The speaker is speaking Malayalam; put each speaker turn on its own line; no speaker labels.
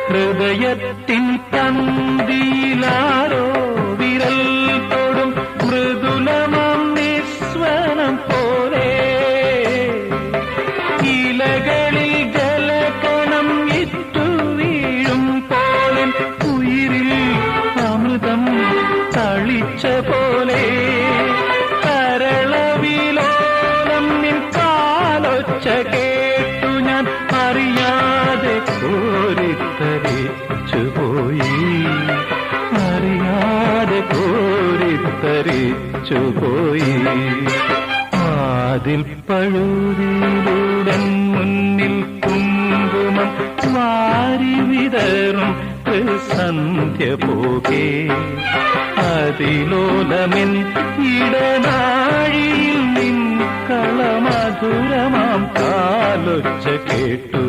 ഹൃദയത്തിൻ പന്തിയിലാരോ വിരൽ തൊടും മൃദുലമാം നിസ്വനം പോലെ ഇലകളിൽ ജലകണം ഇറ്റു വീഴും പോലെ ഉയിരിൽ അമൃതം തളിച്ച പോലെ കരളവിലോലം നിൻ കാലൊച്ച കേട്ടു ഞാൻ അറിയാതെ കോരിത്തരിച്ചുപോയി അറിയാതെ കോരിത്തരിച്ചുപോയി അതിൽ പഴുതിയിലൂടൻ മുന്നിൽ കുങ്കുമം വാരി വിതറും സന്ധ്യ പോകെ അതിലോലമെൻ ഇടനാഴിയിൽ നിൻ കളമധുരമാം കാലൊച്ച കേട്ടു